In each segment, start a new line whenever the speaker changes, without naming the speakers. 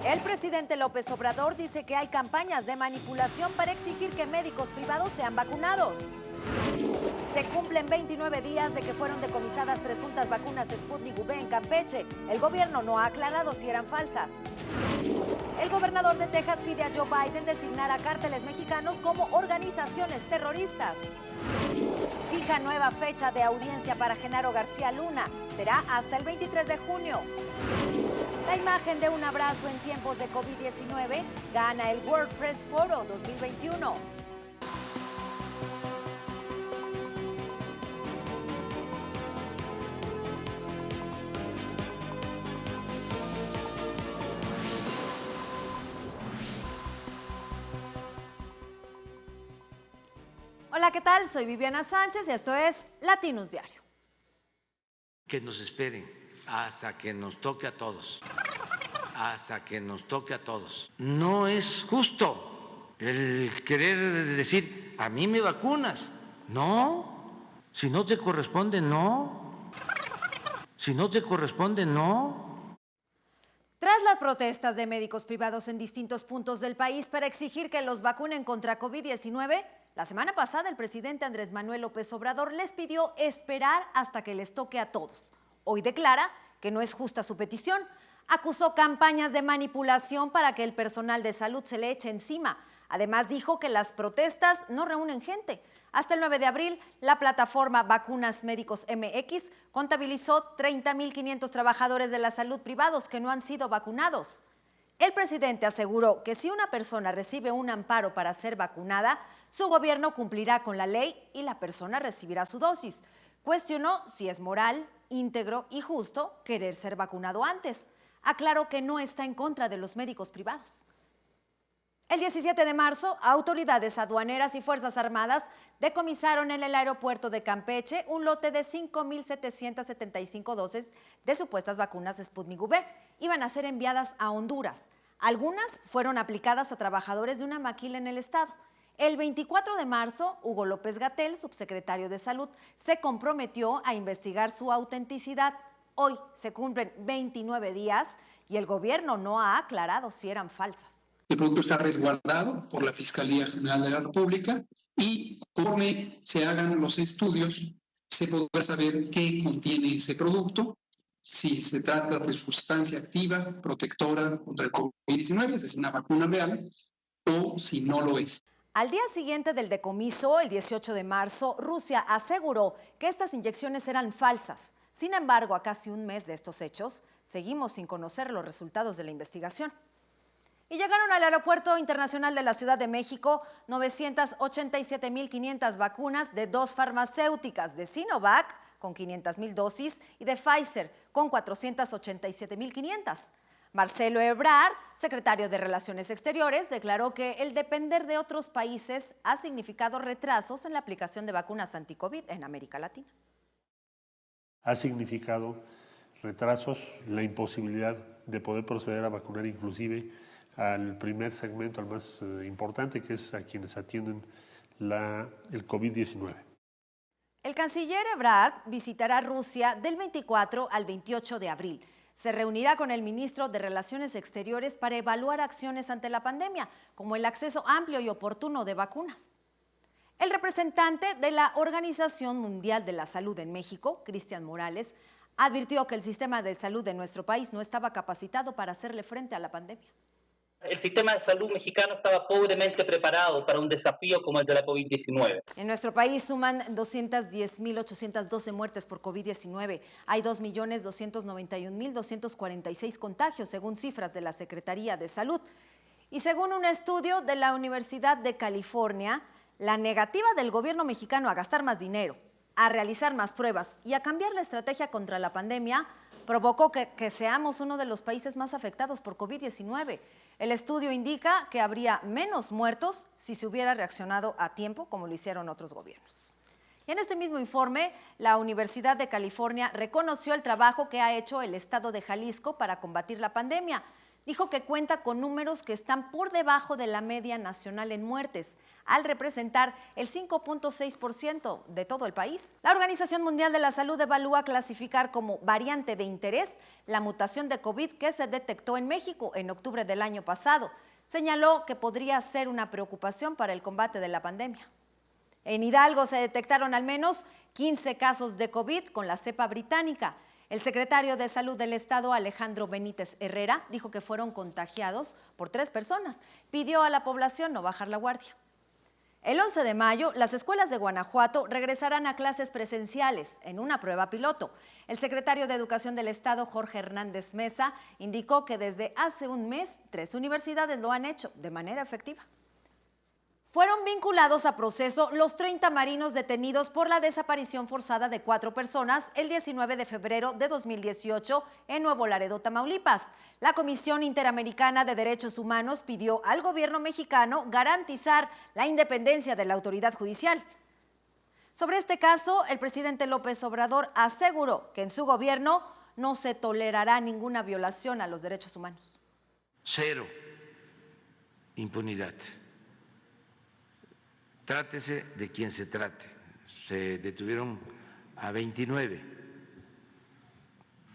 El presidente López Obrador dice que hay campañas de manipulación para exigir que médicos privados sean vacunados. Se cumplen 29 días de que fueron decomisadas presuntas vacunas Sputnik V en Campeche. El gobierno no ha aclarado si eran falsas. El gobernador de Texas pide a Joe Biden designar a cárteles mexicanos como organizaciones terroristas. Fija nueva fecha de audiencia para Genaro García Luna. Será hasta el 23 de junio. La imagen de un abrazo en tiempos de COVID-19 gana el World Press Photo 2021. Hola, ¿qué tal? Soy Viviana Sánchez y esto es Latinos Diario.
Que nos esperen hasta que nos toque a todos, hasta que nos toque a todos. No es justo el querer decir, a mí me vacunas. No, si no te corresponde, no. Si no te corresponde, no.
Tras las protestas de médicos privados en distintos puntos del país para exigir que los vacunen contra COVID-19, la semana pasada el presidente Andrés Manuel López Obrador les pidió esperar hasta que les toque a todos. Hoy declara que no es justa su petición. Acusó campañas de manipulación para que el personal de salud se le eche encima. Además dijo que las protestas no reúnen gente. Hasta el 9 de abril, la plataforma Vacunas Médicos MX contabilizó 30.500 trabajadores de la salud privados que no han sido vacunados. El presidente aseguró que si una persona recibe un amparo para ser vacunada, su gobierno cumplirá con la ley y la persona recibirá su dosis. Cuestionó si es moral, íntegro y justo querer ser vacunado antes. Aclaró que no está en contra de los médicos privados. El 17 de marzo, autoridades aduaneras y Fuerzas Armadas decomisaron en el aeropuerto de Campeche un lote de 5.775 dosis de supuestas vacunas Sputnik V. Iban a ser enviadas a Honduras. Algunas fueron aplicadas a trabajadores de una maquila en el estado. El 24 de marzo, Hugo López-Gatell, subsecretario de Salud, se comprometió a investigar su autenticidad. Hoy se cumplen 29 días y el gobierno no ha aclarado si eran falsas.
El producto está resguardado por la Fiscalía General de la República y conforme se hagan los estudios se podrá saber qué contiene ese producto, si se trata de sustancia activa, protectora contra el COVID-19, es decir, una vacuna real, o si no lo es.
Al día siguiente del decomiso, el 18 de marzo, Rusia aseguró que estas inyecciones eran falsas. Sin embargo, a casi un mes de estos hechos, seguimos sin conocer los resultados de la investigación. Y llegaron al Aeropuerto Internacional de la Ciudad de México 987.500 vacunas de dos farmacéuticas, de Sinovac con 500.000 dosis y de Pfizer con 487.500. Marcelo Ebrard, secretario de Relaciones Exteriores, declaró que el depender de otros países ha significado retrasos en la aplicación de vacunas anti-COVID en América Latina.
Ha significado retrasos, la imposibilidad de poder proceder a vacunar inclusive al primer segmento, al más importante, que es a quienes atienden el COVID-19.
El canciller Ebrard visitará Rusia del 24 al 28 de abril. Se reunirá con el ministro de Relaciones Exteriores para evaluar acciones ante la pandemia, como el acceso amplio y oportuno de vacunas. El representante de la Organización Mundial de la Salud en México, Cristian Morales, advirtió que el sistema de salud de nuestro país no estaba capacitado para hacerle frente a la pandemia.
El sistema de salud mexicano estaba pobremente preparado para un desafío como el de la COVID-19.
En nuestro país suman 210.812 muertes por COVID-19. Hay 2.291.246 contagios, según cifras de la Secretaría de Salud. Y según un estudio de la Universidad de California, la negativa del gobierno mexicano a gastar más dinero, a realizar más pruebas y a cambiar la estrategia contra la pandemia provocó que seamos uno de los países más afectados por COVID-19. El estudio indica que habría menos muertos si se hubiera reaccionado a tiempo, como lo hicieron otros gobiernos. Y en este mismo informe, la Universidad de California reconoció el trabajo que ha hecho el estado de Jalisco para combatir la pandemia. Dijo que cuenta con números que están por debajo de la media nacional en muertes, al representar el 5.6% de todo el país. La Organización Mundial de la Salud evalúa clasificar como variante de interés la mutación de COVID que se detectó en México en octubre del año pasado. Señaló que podría ser una preocupación para el combate de la pandemia. En Hidalgo se detectaron al menos 15 casos de COVID con la cepa británica. El secretario de Salud del Estado, Alejandro Benítez Herrera, dijo que fueron contagiados por 3 personas. Pidió a la población no bajar la guardia. El 11 de mayo, las escuelas de Guanajuato regresarán a clases presenciales en una prueba piloto. El secretario de Educación del Estado, Jorge Hernández Mesa, indicó que desde hace un mes 3 universidades lo han hecho de manera efectiva. Fueron vinculados a proceso los 30 marinos detenidos por la desaparición forzada de 4 personas el 19 de febrero de 2018 en Nuevo Laredo, Tamaulipas. La Comisión Interamericana de Derechos Humanos pidió al gobierno mexicano garantizar la independencia de la autoridad judicial. Sobre este caso, el presidente López Obrador aseguró que en su gobierno no se tolerará ninguna violación a los derechos humanos.
Cero impunidad. Trátese de quien se trate. Se detuvieron a 29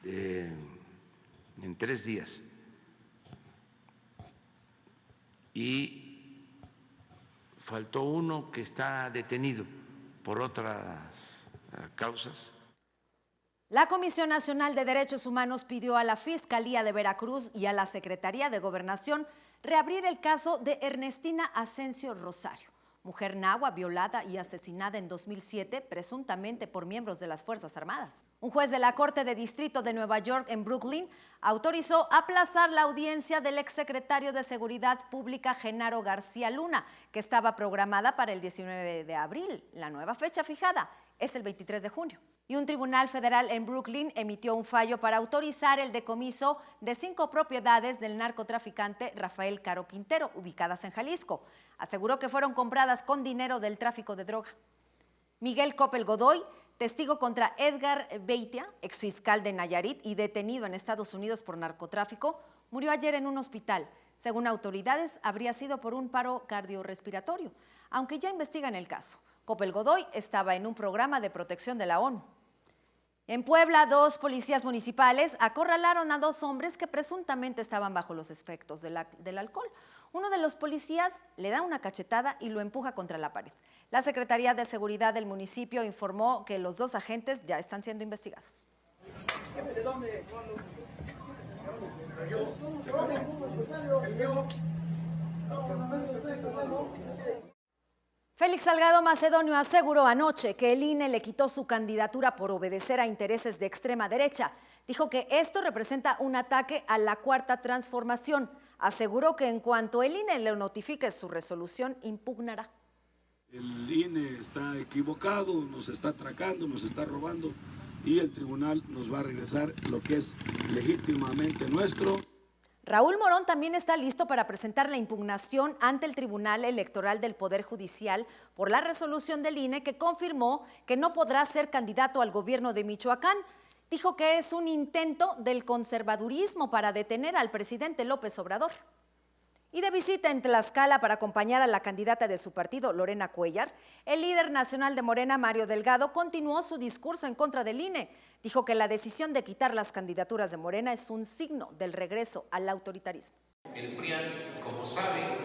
en 3 días. Y faltó uno que está detenido por otras causas.
La Comisión Nacional de Derechos Humanos pidió a la Fiscalía de Veracruz y a la Secretaría de Gobernación reabrir el caso de Ernestina Asensio Rosario, mujer nahua violada y asesinada en 2007, presuntamente por miembros de las Fuerzas Armadas. Un juez de la Corte de Distrito de Nueva York en Brooklyn autorizó aplazar la audiencia del exsecretario de Seguridad Pública Genaro García Luna, que estaba programada para el 19 de abril. La nueva fecha fijada es el 23 de junio. Y un tribunal federal en Brooklyn emitió un fallo para autorizar el decomiso de 5 propiedades del narcotraficante Rafael Caro Quintero, ubicadas en Jalisco. Aseguró que fueron compradas con dinero del tráfico de droga. Miguel Coppel Godoy, testigo contra Edgar Beitia, exfiscal de Nayarit y detenido en Estados Unidos por narcotráfico, murió ayer en un hospital. Según autoridades, habría sido por un paro cardiorrespiratorio, aunque ya investigan el caso. Coppel Godoy estaba en un programa de protección de la ONU. En Puebla, 2 policías municipales acorralaron a 2 hombres que presuntamente estaban bajo los efectos del alcohol. Uno de los policías le da una cachetada y lo empuja contra la pared. La Secretaría de Seguridad del municipio informó que los 2 agentes ya están siendo investigados. Félix Salgado Macedonio aseguró anoche que el INE le quitó su candidatura por obedecer a intereses de extrema derecha. Dijo que esto representa un ataque a la Cuarta Transformación. Aseguró que en cuanto el INE le notifique su resolución, impugnará.
El INE está equivocado, nos está atracando, nos está robando y el tribunal nos va a regresar lo que es legítimamente nuestro.
Raúl Morón también está listo para presentar la impugnación ante el Tribunal Electoral del Poder Judicial por la resolución del INE que confirmó que no podrá ser candidato al gobierno de Michoacán. Dijo que es un intento del conservadurismo para detener al presidente López Obrador. Y de visita en Tlaxcala para acompañar a la candidata de su partido, Lorena Cuellar, el líder nacional de Morena, Mario Delgado, continuó su discurso en contra del INE. Dijo que la decisión de quitar las candidaturas de Morena es un signo del regreso al autoritarismo.
El PRIAN, como sabe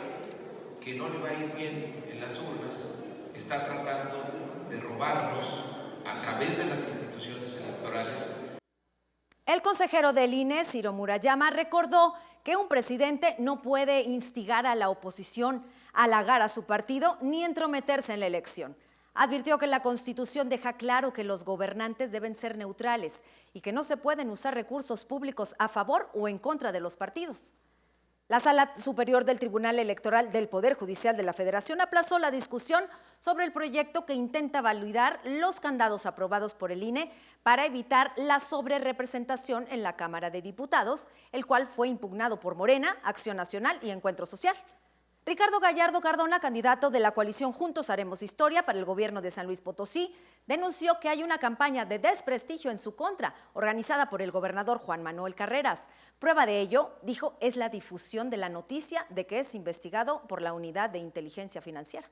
que no le va a ir bien en las urnas, está tratando de robarnos a través de las instituciones electorales.
El consejero del INE, Ciro Murayama, recordó que un presidente no puede instigar a la oposición, halagar a su partido ni entrometerse en la elección. Advirtió que la Constitución deja claro que los gobernantes deben ser neutrales y que no se pueden usar recursos públicos a favor o en contra de los partidos. La Sala Superior del Tribunal Electoral del Poder Judicial de la Federación aplazó la discusión sobre el proyecto que intenta validar los candados aprobados por el INE para evitar la sobrerepresentación en la Cámara de Diputados, el cual fue impugnado por Morena, Acción Nacional y Encuentro Social. Ricardo Gallardo Cardona, candidato de la coalición Juntos Haremos Historia para el gobierno de San Luis Potosí, denunció que hay una campaña de desprestigio en su contra, organizada por el gobernador Juan Manuel Carreras. Prueba de ello, dijo, es la difusión de la noticia de que es investigado por la Unidad de Inteligencia Financiera.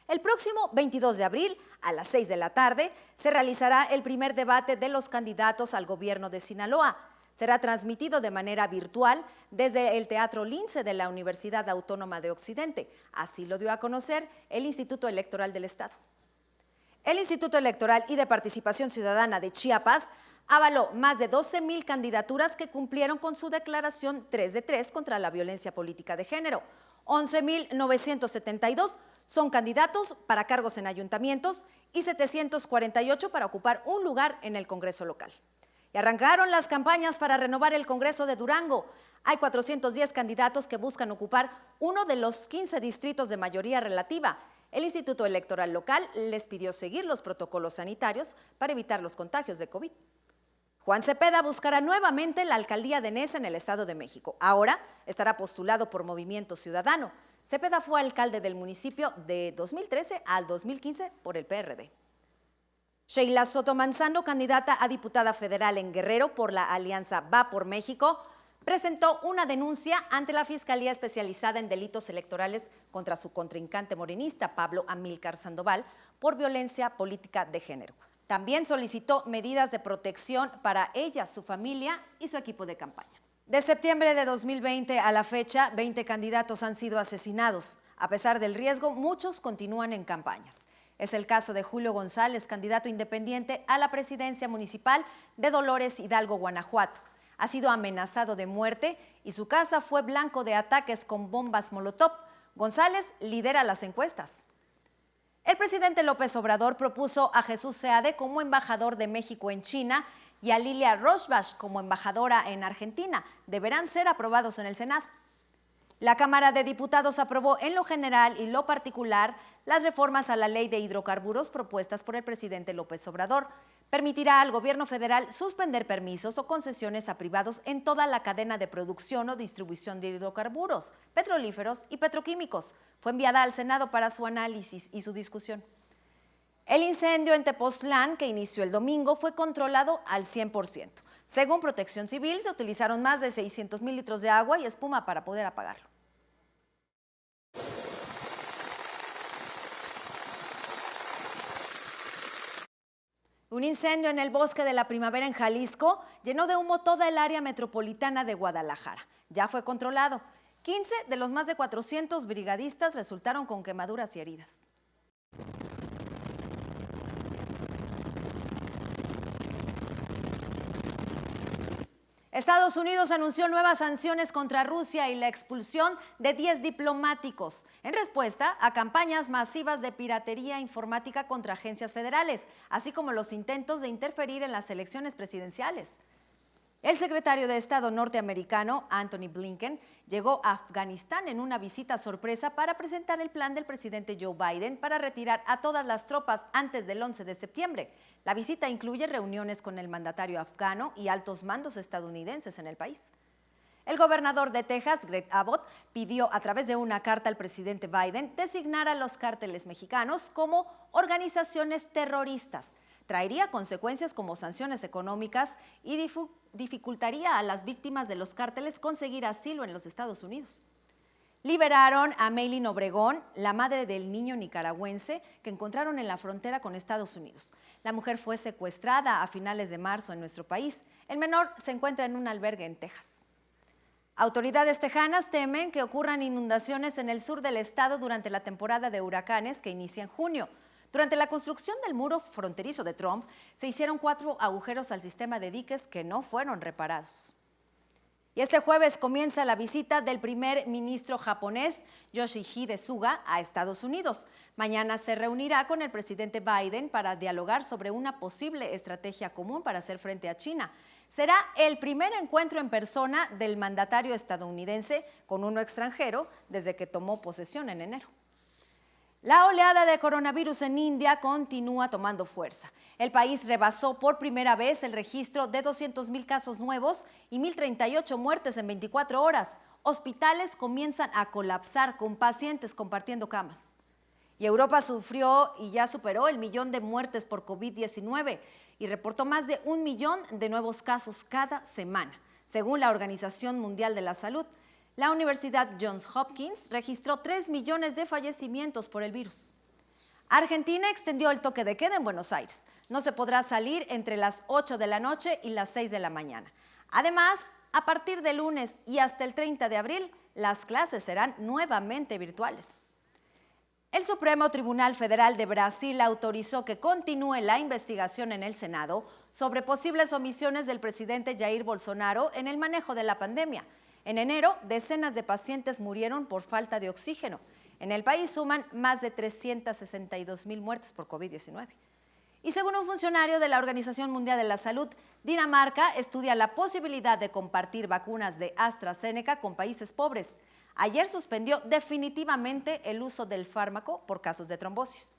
El próximo 22 de abril, a las 6 de la tarde, se realizará el primer debate de los candidatos al gobierno de Sinaloa. Será transmitido de manera virtual desde el Teatro Lince de la Universidad Autónoma de Occidente. Así lo dio a conocer el Instituto Electoral del Estado. El Instituto Electoral y de Participación Ciudadana de Chiapas avaló más de 12,000 candidaturas que cumplieron con su declaración 3 de 3 contra la violencia política de género. 11,972 son candidatos para cargos en ayuntamientos y 748 para ocupar un lugar en el Congreso local. Y arrancaron las campañas para renovar el Congreso de Durango. Hay 410 candidatos que buscan ocupar uno de los 15 distritos de mayoría relativa. El Instituto Electoral local les pidió seguir los protocolos sanitarios para evitar los contagios de COVID. Juan Cepeda buscará nuevamente la alcaldía de Neza en el Estado de México. Ahora estará postulado por Movimiento Ciudadano. Cepeda fue alcalde del municipio de 2013 al 2015 por el PRD. Sheila Soto Manzano, candidata a diputada federal en Guerrero por la alianza Va por México, presentó una denuncia ante la Fiscalía Especializada en Delitos Electorales contra su contrincante morenista, Pablo Amílcar Sandoval, por violencia política de género. También solicitó medidas de protección para ella, su familia y su equipo de campaña. De septiembre de 2020 a la fecha, 20 candidatos han sido asesinados. A pesar del riesgo, muchos continúan en campañas. Es el caso de Julio González, candidato independiente a la presidencia municipal de Dolores Hidalgo, Guanajuato. Ha sido amenazado de muerte y su casa fue blanco de ataques con bombas Molotov. González lidera las encuestas. El presidente López Obrador propuso a Jesús Seade como embajador de México en China y a Lilia Roshbash como embajadora en Argentina. Deberán ser aprobados en el Senado. La Cámara de Diputados aprobó en lo general y lo particular las reformas a la ley de hidrocarburos propuestas por el presidente López Obrador. Permitirá al gobierno federal suspender permisos o concesiones a privados en toda la cadena de producción o distribución de hidrocarburos, petrolíferos y petroquímicos. Fue enviada al Senado para su análisis y su discusión. El incendio en Tepoztlán, que inició el domingo, fue controlado al 100%. Según Protección Civil, se utilizaron más de 600,000 litros de agua y espuma para poder apagarlo. Un incendio en el Bosque de la Primavera en Jalisco llenó de humo toda el área metropolitana de Guadalajara. Ya fue controlado. 15 de los más de 400 brigadistas resultaron con quemaduras y heridas. Estados Unidos anunció nuevas sanciones contra Rusia y la expulsión de 10 diplomáticos en respuesta a campañas masivas de piratería informática contra agencias federales, así como los intentos de interferir en las elecciones presidenciales. El secretario de Estado norteamericano, Antony Blinken, llegó a Afganistán en una visita sorpresa para presentar el plan del presidente Joe Biden para retirar a todas las tropas antes del 11 de septiembre. La visita incluye reuniones con el mandatario afgano y altos mandos estadounidenses en el país. El gobernador de Texas, Greg Abbott, pidió a través de una carta al presidente Biden designar a los cárteles mexicanos como organizaciones terroristas. Traería consecuencias como sanciones económicas y dificultaría a las víctimas de los cárteles conseguir asilo en los Estados Unidos. Liberaron a Maylin Obregón, la madre del niño nicaragüense que encontraron en la frontera con Estados Unidos. La mujer fue secuestrada a finales de marzo en nuestro país. El menor se encuentra en un albergue en Texas. Autoridades tejanas temen que ocurran inundaciones en el sur del estado durante la temporada de huracanes que inicia en junio. Durante la construcción del muro fronterizo de Trump, se hicieron 4 agujeros al sistema de diques que no fueron reparados. Y este jueves comienza la visita del primer ministro japonés, Yoshihide Suga, a Estados Unidos. Mañana se reunirá con el presidente Biden para dialogar sobre una posible estrategia común para hacer frente a China. Será el primer encuentro en persona del mandatario estadounidense con uno extranjero desde que tomó posesión en enero. La oleada de coronavirus en India continúa tomando fuerza. El país rebasó por primera vez el registro de 200,000 casos nuevos y 1,038 muertes en 24 horas. Hospitales comienzan a colapsar con pacientes compartiendo camas. Y Europa sufrió y ya superó el 1.000.000 de muertes por COVID-19 y reportó más de 1 millón de nuevos casos cada semana. Según la Organización Mundial de la Salud, la Universidad Johns Hopkins registró 3 millones de fallecimientos por el virus. Argentina extendió el toque de queda en Buenos Aires. No se podrá salir entre las 8 de la noche y las 6 de la mañana. Además, a partir de lunes y hasta el 30 de abril, las clases serán nuevamente virtuales. El Supremo Tribunal Federal de Brasil autorizó que continúe la investigación en el Senado sobre posibles omisiones del presidente Jair Bolsonaro en el manejo de la pandemia. En enero, decenas de pacientes murieron por falta de oxígeno. En el país suman más de 362,000 muertes por COVID-19. Y según un funcionario de la Organización Mundial de la Salud, Dinamarca estudia la posibilidad de compartir vacunas de AstraZeneca con países pobres. Ayer suspendió definitivamente el uso del fármaco por casos de trombosis.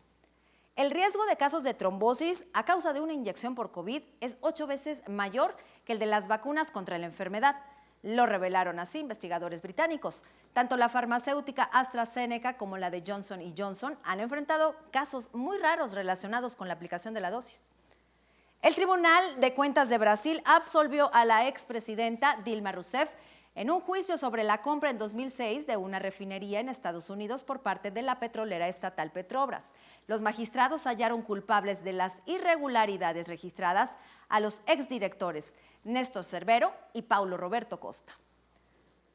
El riesgo de casos de trombosis a causa de una inyección por COVID es 8 veces mayor que el de las vacunas contra la enfermedad. Lo revelaron así investigadores británicos. Tanto la farmacéutica AstraZeneca como la de Johnson & Johnson han enfrentado casos muy raros relacionados con la aplicación de la dosis. El Tribunal de Cuentas de Brasil absolvió a la expresidenta Dilma Rousseff en un juicio sobre la compra en 2006 de una refinería en Estados Unidos por parte de la petrolera estatal Petrobras. Los magistrados hallaron culpables de las irregularidades registradas a los exdirectores Néstor Cervero y Paulo Roberto Costa.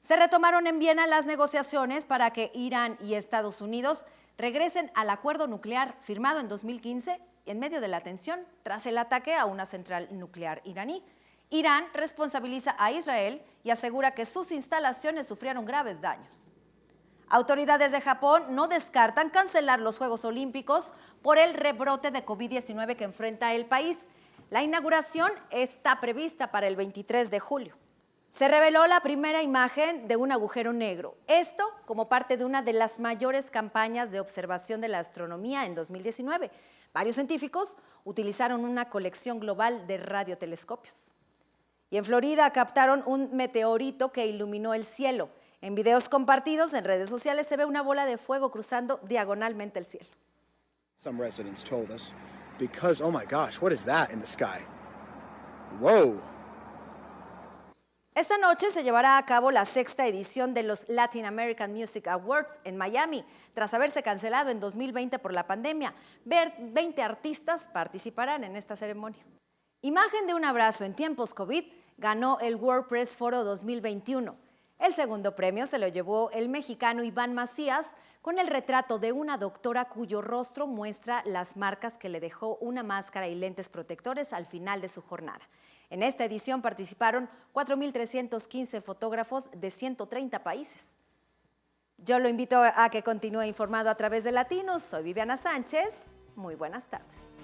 Se retomaron en Viena las negociaciones para que Irán y Estados Unidos regresen al acuerdo nuclear firmado en 2015 en medio de la tensión tras el ataque a una central nuclear iraní. Irán responsabiliza a Israel y asegura que sus instalaciones sufrieron graves daños. Autoridades de Japón no descartan cancelar los Juegos Olímpicos por el rebrote de COVID-19 que enfrenta el país. La inauguración está prevista para el 23 de julio. Se reveló la primera imagen de un agujero negro. Esto como parte de una de las mayores campañas de observación de la astronomía en 2019. Varios científicos utilizaron una colección global de radiotelescopios. Y en Florida captaron un meteorito que iluminó el cielo. En videos compartidos en redes sociales se ve una bola de fuego cruzando diagonalmente el cielo.
Some residents told us because, oh my gosh, what is that in the sky? Whoa.
Esta noche se llevará a cabo la 6ª edición de los Latin American Music Awards en Miami, tras haberse cancelado en 2020 por la pandemia. 20 artistas participarán en esta ceremonia. Imagen de un abrazo en tiempos COVID ganó el World Press Foro 2021. El segundo premio se lo llevó el mexicano Iván Macías con el retrato de una doctora cuyo rostro muestra las marcas que le dejó una máscara y lentes protectores al final de su jornada. En esta edición participaron 4.315 fotógrafos de 130 países. Yo lo invito a que continúe informado a través de Latinos. Soy Viviana Sánchez. Muy buenas tardes.